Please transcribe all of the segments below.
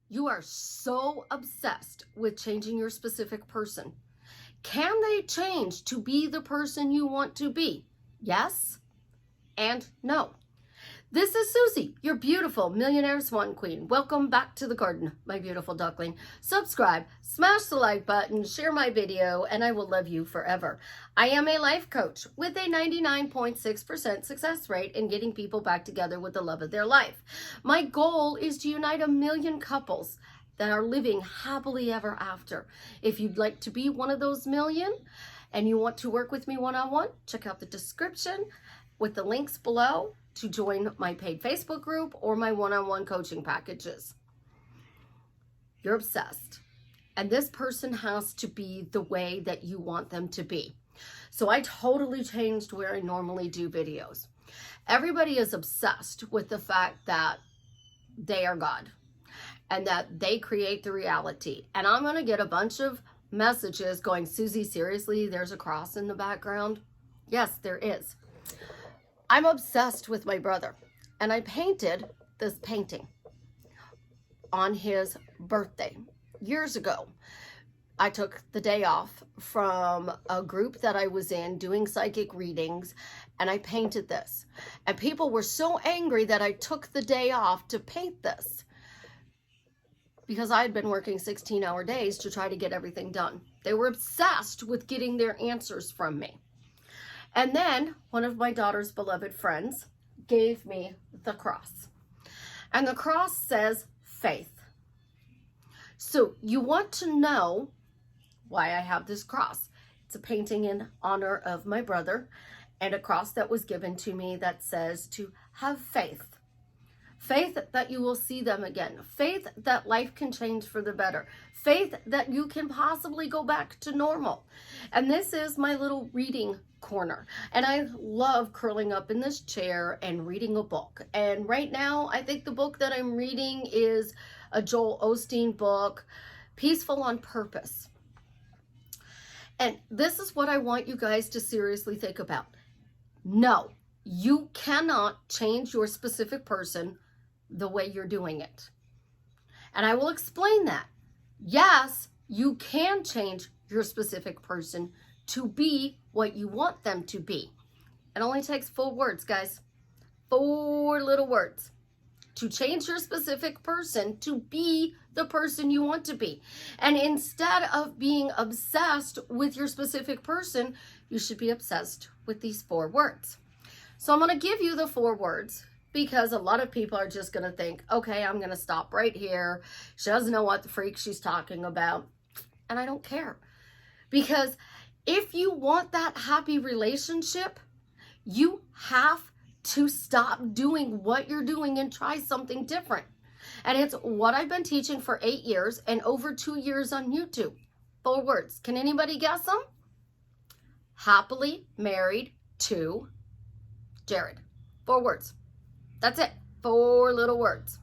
You are so obsessed with changing your specific person. Can they change to be the person you want to be? Yes and no. This is Susie, your beautiful Millionaire Swan Queen. Welcome back to the garden, my beautiful duckling. Subscribe, smash the like button, share my video, and I will love you forever. I am a life coach with a 99.6% success rate in getting people back together with the love of their life. My goal is to unite 1 million couples that are living happily ever after. If you'd like to be one of those million and you want to work with me one-on-one, check out the description with the links below to join my paid Facebook group or my one-on-one coaching packages. You're obsessed, and this person has to be the way that you want them to be. So I totally changed where I normally do videos. Everybody is obsessed with the fact that they are God and that they create the reality. And I'm going to get a bunch of messages going, Susie, seriously, there's a cross in the background? Yes, there is. I'm obsessed with my brother, and I painted this painting on his birthday years ago. I took the day off from a group that I was in doing psychic readings, and I painted this. And people were so angry that I took the day off to paint this because I had been working 16-hour days to try to get everything done. They were obsessed with getting their answers from me. And then one of my daughter's beloved friends gave me the cross. And the cross says faith. So you want to know why I have this cross. It's a painting in honor of my brother and a cross that was given to me that says to have faith. Faith that you will see them again. Faith that life can change for the better. Faith that you can possibly go back to normal. And this is my little reading corner. And I love curling up in this chair and reading a book. And right now, I think the book that I'm reading is a Joel Osteen book, Peaceful on Purpose. And this is what I want you guys to seriously think about. No, you cannot change your specific person the way you're doing it. And I will explain that. Yes, you can change your specific person to be what you want them to be. It only takes 4 words, guys. 4 little words to change your specific person to be the person you want to be. And instead of being obsessed with your specific person, you should be obsessed with these 4 words. So I'm going to give you the 4 words because a lot of people are just going to think, okay, I'm going to stop right here. She doesn't know what the freak she's talking about. And I don't care. Because if you want that happy relationship, you have to stop doing what you're doing and try something different. And it's what I've been teaching for 8 years and over 2 years on YouTube. 4 words. Can anybody guess them? Happily married to Jared. 4 words. That's it. 4 little words.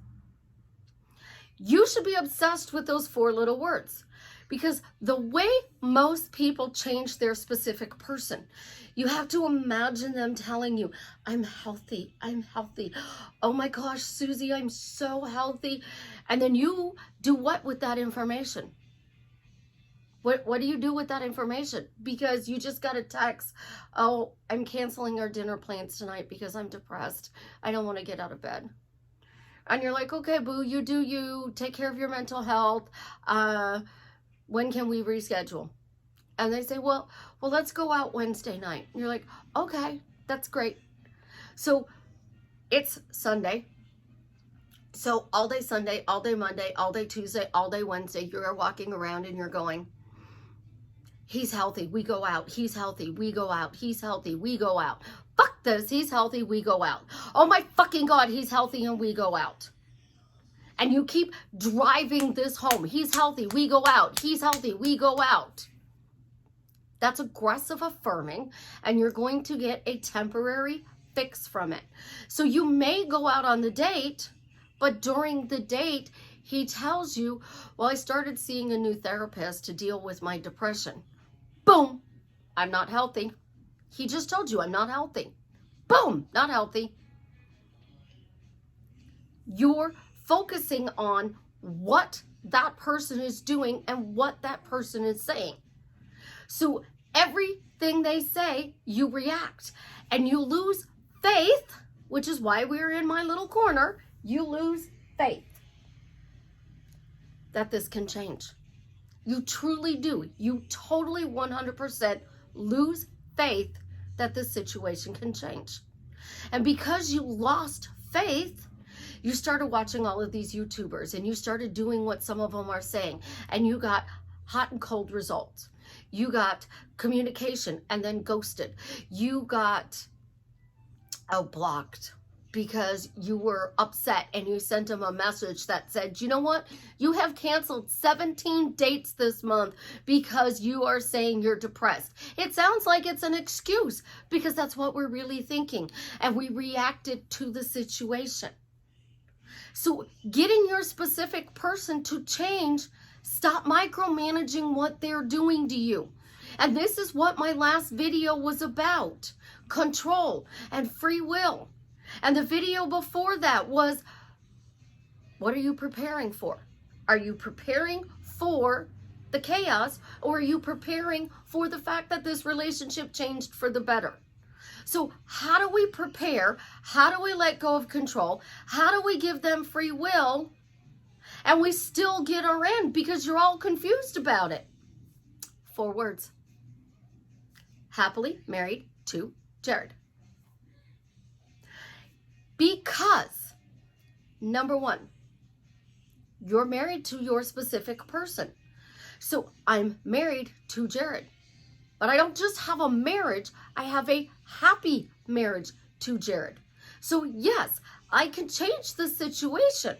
You should be obsessed with those 4 little words. Because the way most people change their specific person, you have to imagine them telling you, I'm healthy, I'm healthy. Oh my gosh, Susie, I'm so healthy. And then you do what with that information? What do you do with that information? Because you just got a text, oh, I'm canceling our dinner plans tonight because I'm depressed. I don't want to get out of bed. And you're like, okay, boo, you do you. Take care of your mental health. When can we reschedule? And they say, well, let's go out Wednesday night. And you're like, okay, that's great. So it's Sunday. So all day Sunday, all day Monday, all day Tuesday, all day Wednesday, you're walking around and you're going, he's healthy, we go out. He's healthy, we go out. He's healthy, we go out. Fuck this, he's healthy, we go out. Oh my fucking God, he's healthy and we go out. And you keep driving this home. He's healthy, we go out. He's healthy, we go out. That's aggressive affirming, and you're going to get a temporary fix from it. So you may go out on the date, but during the date, he tells you, well, I started seeing a new therapist to deal with my depression. Boom, I'm not healthy. He just told you I'm not healthy. Boom, not healthy. You're focusing on what that person is doing and what that person is saying. So everything they say, you react and you lose faith, which is why we're in my little corner. You lose faith that this can change. You truly do. You totally 100% lose faith that this situation can change. And because you lost faith, you started watching all of these YouTubers and you started doing what some of them are saying, and you got hot and cold results. You got communication and then ghosted. You got blocked because you were upset and you sent them a message that said, you know what? You have canceled 17 dates this month because you are saying you're depressed. It sounds like it's an excuse because that's what we're really thinking. And we reacted to the situation. So getting your specific person to change, stop micromanaging what they're doing to you. And this is what my last video was about: control and free will. And the video before that was, what are you preparing for? Are you preparing for the chaos, or are you preparing for the fact that this relationship changed for the better? So how do we prepare? How do we let go of control? How do we give them free will and we still get our end? Because you're all confused about it. 4 words. Happily married to Jared. Because, number 1, you're married to your specific person. So I'm married to Jared. But I don't just have a marriage, I have a happy marriage to Jared. So yes, I can change the situation.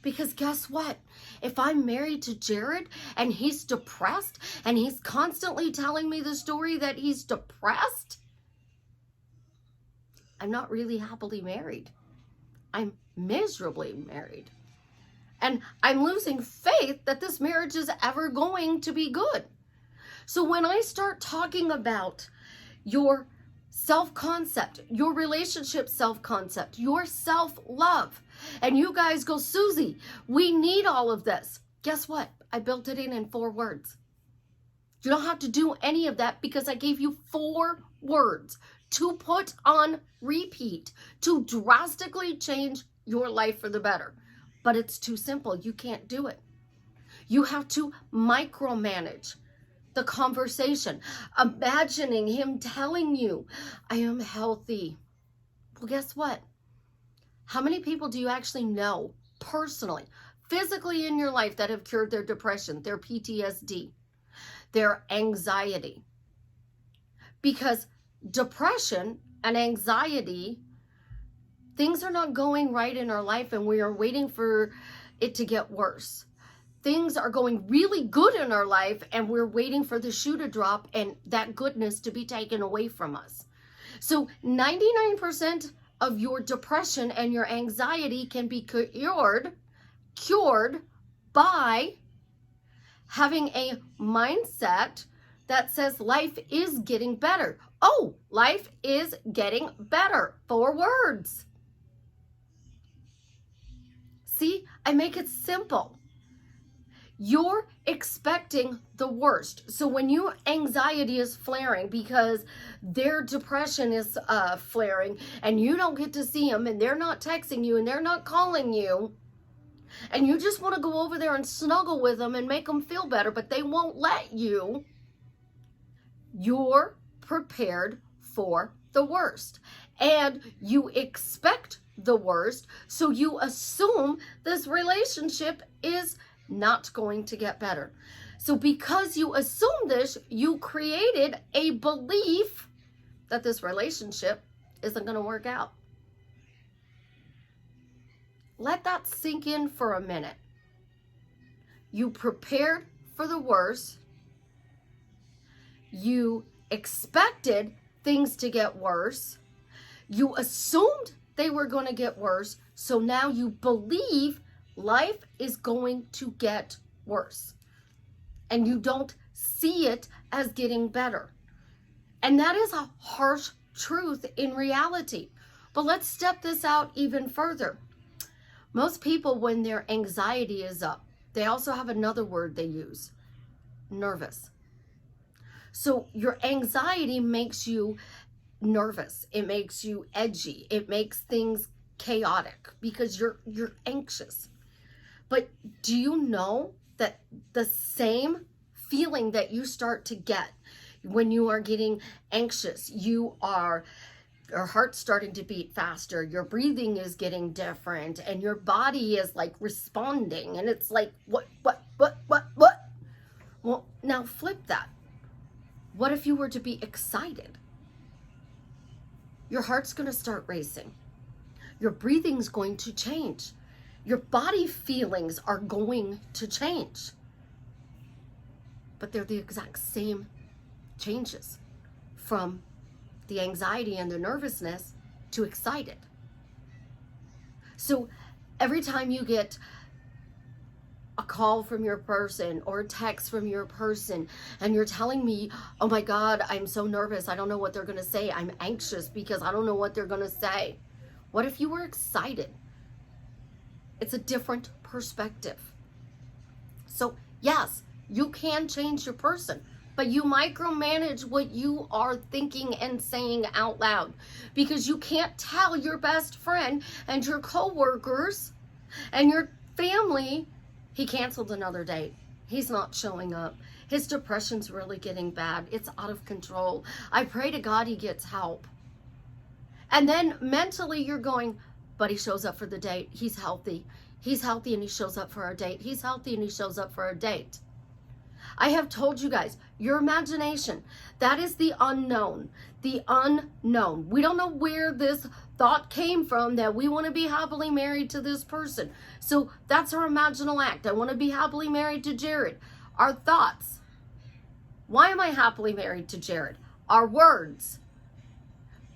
Because guess what? If I'm married to Jared and he's depressed and he's constantly telling me the story that he's depressed, I'm not really happily married. I'm miserably married. And I'm losing faith that this marriage is ever going to be good. So when I start talking about your self-concept, your relationship self-concept, your self-love, and you guys go, Susie, we need all of this. Guess what? I built it in 4 words. You don't have to do any of that because I gave you 4 words to put on repeat to drastically change your life for the better. But it's too simple. You can't do it. You have to micromanage the conversation, imagining him telling you, I am healthy. Well, guess what? How many people do you actually know personally, physically in your life that have cured their depression, their PTSD, their anxiety? Because depression and anxiety, things are not going right in our life and we are waiting for it to get worse. Things are going really good in our life and we're waiting for the shoe to drop and that goodness to be taken away from us. So 99% of your depression and your anxiety can be cured by having a mindset that says life is getting better. Oh, life is getting better. 4 words. See, I make it simple. You're expecting the worst. So when your anxiety is flaring because their depression is flaring and you don't get to see them and they're not texting you and they're not calling you, and you just want to go over there and snuggle with them and make them feel better, but they won't let you, you're prepared for the worst. And you expect the worst, so you assume this relationship is not going to get better. So because you assume this, you created a belief that this relationship isn't going to work out. Let that sink in for a minute. You prepared for the worst. You expected things to get worse. You assumed they were going to get worse. So now you believe life is going to get worse. And you don't see it as getting better. And that is a harsh truth in reality. But let's step this out even further. Most people, when their anxiety is up, They also have another word they use, nervous. So your anxiety makes you nervous. It makes you edgy. It makes things chaotic because you're anxious. But do you know that the same feeling that you start to get when you are getting anxious, your heart's starting to beat faster, your breathing is getting different, and your body is like responding, and it's like, what? Well, now flip that. What if you were to be excited? Your heart's going to start racing. Your breathing's going to change. Your body feelings are going to change. But they're the exact same changes from the anxiety and the nervousness to excited. So every time you get a call from your person or a text from your person and you're telling me, oh my God, I'm so nervous, I don't know what they're going to say, I'm anxious because I don't know what they're going to say. What if you were excited? It's a different perspective. So yes, you can change your person, but you micromanage what you are thinking and saying out loud, because you can't tell your best friend and your coworkers and your family, he canceled another date. He's not showing up. His depression's really getting bad. It's out of control. I pray to God he gets help. And then mentally you're going, but he shows up for the date. He's healthy. He's healthy and he shows up for our date. He's healthy and he shows up for our date. I have told you guys, your imagination, that is the unknown. The unknown. We don't know where this thought came from that we want to be happily married to this person. So that's our imaginal act. I want to be happily married to Jared. Our thoughts. Why am I happily married to Jared? Our words.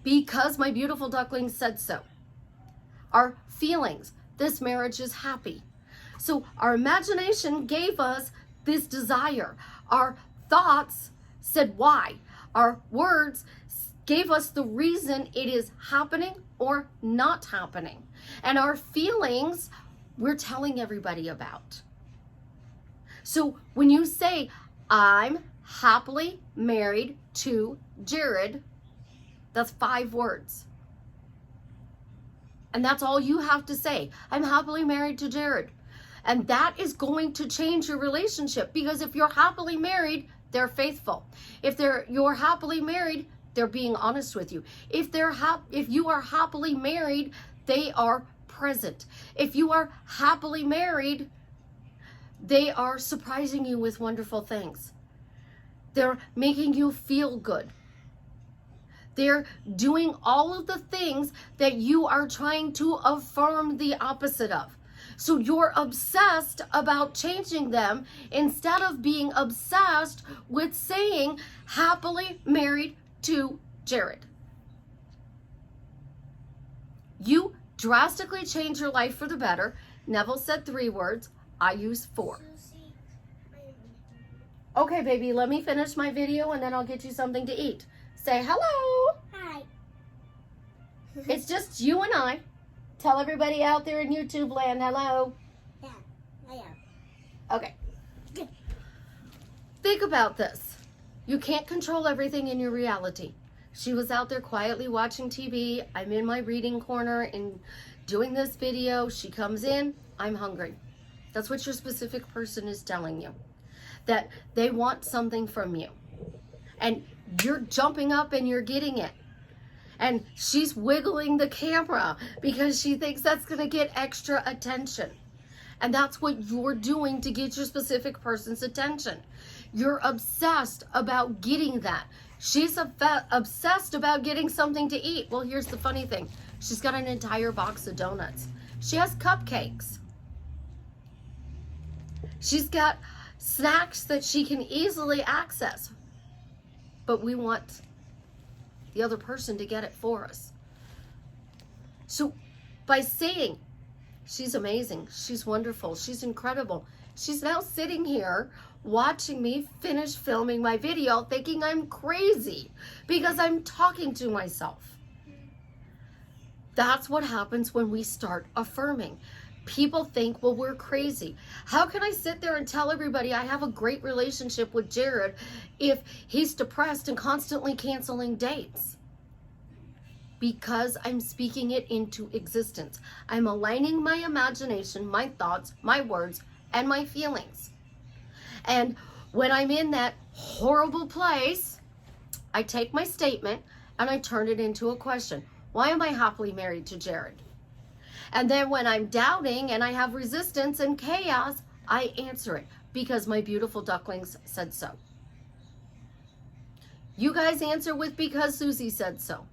Because my beautiful duckling said so. Our feelings. This marriage is happy. So our imagination gave us this desire. Our thoughts said why. Our words gave us the reason it is happening or not happening. And our feelings, we're telling everybody about. So when you say, I'm happily married to Jared, that's 5 words. And that's all you have to say. I'm happily married to Jared. And that is going to change your relationship, because if you're happily married, they're faithful. If you're happily married, they're being honest with you. If you are happily married, they are present. If you are happily married, they are surprising you with wonderful things. They're making you feel good. They're doing all of the things that you are trying to affirm the opposite of. So you're obsessed about changing them instead of being obsessed with saying happily married to Jared. You drastically change your life for the better. Neville said 3 words. I use 4. Okay, baby, let me finish my video and then I'll get you something to eat. Say hello. Hi. It's just you and I. Tell everybody out there in YouTube land hello. Yeah, I am. Okay. Think about this. You can't control everything in your reality. She was out there quietly watching TV. I'm in my reading corner and doing this video. She comes in. I'm hungry. That's what your specific person is telling you. That they want something from you. And you're jumping up and you're getting it. And she's wiggling the camera because she thinks that's going to get extra attention. And that's what you're doing to get your specific person's attention. You're obsessed about getting that. She's obsessed about getting something to eat. Well, here's the funny thing. She's got an entire box of donuts. She has cupcakes. She's got snacks that she can easily access. But we want the other person to get it for us. So by saying, she's amazing, she's wonderful, she's incredible, she's now sitting here watching me finish filming my video thinking I'm crazy because I'm talking to myself. That's what happens when we start affirming. People think, well, we're crazy. How can I sit there and tell everybody I have a great relationship with Jared if he's depressed and constantly canceling dates? Because I'm speaking it into existence. I'm aligning my imagination, my thoughts, my words, and my feelings. And when I'm in that horrible place, I take my statement and I turn it into a question. Why am I happily married to Jared? And then when I'm doubting and I have resistance and chaos, I answer it because my beautiful ducklings said so. You guys answer with because Susie said so.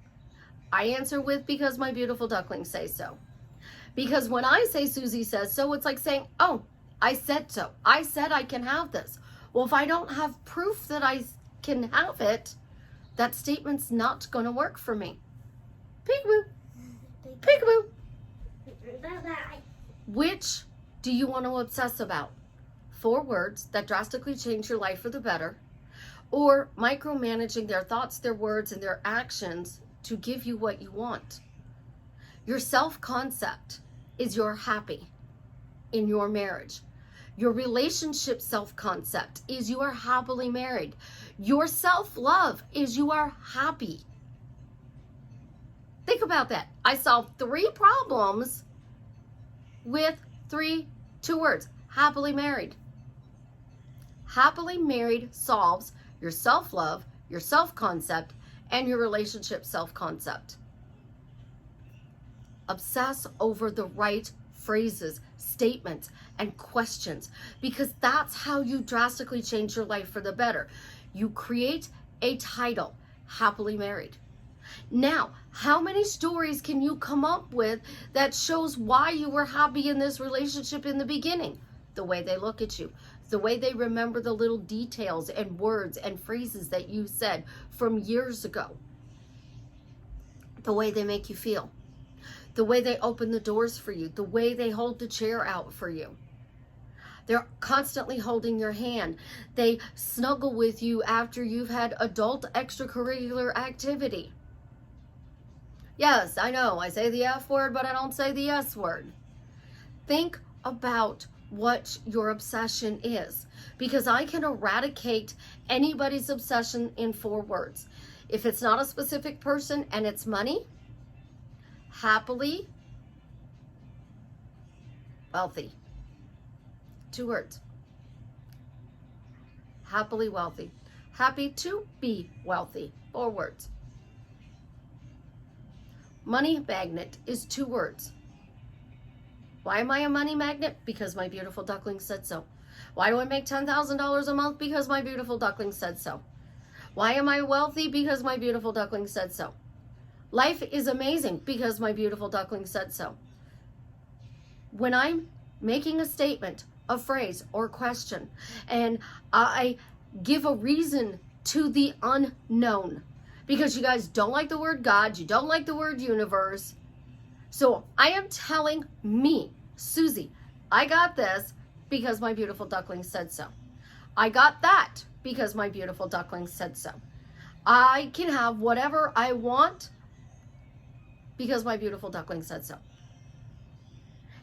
I answer with because my beautiful ducklings say so. Because when I say Susie says so, it's like saying, oh, I said so. I said I can have this. Well, if I don't have proof that I can have it, that statement's not going to work for me. Peekaboo. Peekaboo. Bye-bye. Which do you want to obsess about? 4 words that drastically change your life for the better, or micromanaging their thoughts, their words, and their actions to give you what you want? Your self-concept is you're happy in your marriage. Your relationship self-concept is you are happily married. Your self-love is you are happy. Think about that. I solved 3 problems with 2 words. Happily married. Happily married solves your self-love, your self-concept, and your relationship self-concept. Obsess over the right phrases, statements, and questions, because that's how you drastically change your life for the better. You create a title, happily married. Now, how many stories can you come up with that shows why you were happy in this relationship in the beginning? The way they look at you, the way they remember the little details and words and phrases that you said from years ago, the way they make you feel, the way they open the doors for you, the way they hold the chair out for you. They're constantly holding your hand. They snuggle with you after you've had adult extracurricular activity. Yes, I know, I say the F word, but I don't say the S word. Think about what your obsession is, because I can eradicate anybody's obsession in 4 words. If it's not a specific person and it's money, happily wealthy. 2 words. Happily wealthy. Happy to be wealthy. 4 words. Money magnet is 2 words. Why am I a money magnet? Because my beautiful duckling said so. Why do I make $10,000 a month? Because my beautiful duckling said so. Why am I wealthy? Because my beautiful duckling said so. Life is amazing because my beautiful duckling said so. When I'm making a statement, a phrase, or question, and I give a reason to the unknown, because you guys don't like the word God, you don't like the word universe. So I am telling me, Susie, I got this because my beautiful duckling said so. I got that because my beautiful duckling said so. I can have whatever I want because my beautiful duckling said so.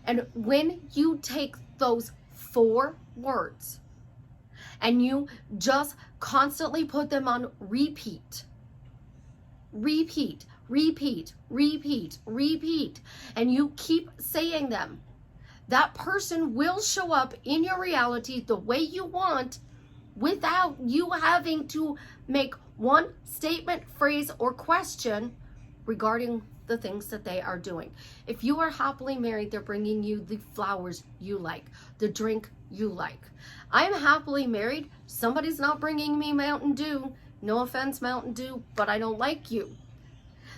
And when you take those 4 words and you just constantly put them on repeat, repeat, repeat, repeat, repeat, and you keep saying them, that person will show up in your reality the way you want without you having to make one statement, phrase, or question regarding the things that they are doing. If you are happily married, they're bringing you the flowers you like, the drink you like. I'm happily married. Somebody's not bringing me Mountain Dew. No offense, Mountain Dew, but I don't like you.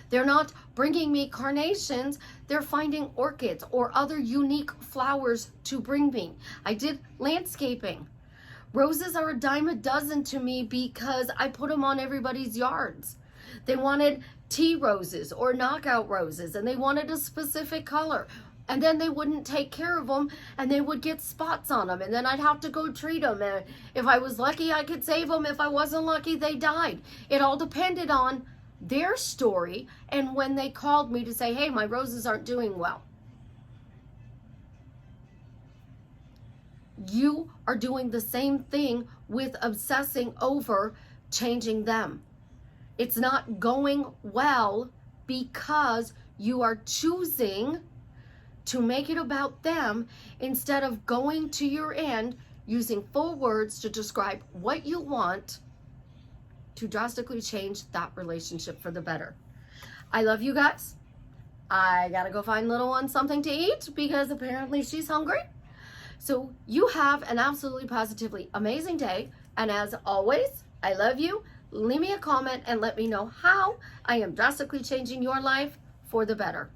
They're not bringing me carnations. They're finding orchids or other unique flowers to bring me. I did landscaping. Roses are a dime a dozen to me because I put them on everybody's yards. They wanted tea roses or knockout roses, and they wanted a specific color. And then they wouldn't take care of them, and they would get spots on them, and then I'd have to go treat them. And if I was lucky, I could save them. If I wasn't lucky, they died. It all depended on their story and when they called me to say, hey, my roses aren't doing well. you are doing the same thing with obsessing over changing them. It's not going well because you are choosing to make it about them instead of going to your end, using full words to describe what you want to drastically change that relationship for the better. I love you guys. I gotta go find little one something to eat because apparently she's hungry. So you have an absolutely positively amazing day. And as always, I love you. Leave me a comment and let me know how I am drastically changing your life for the better.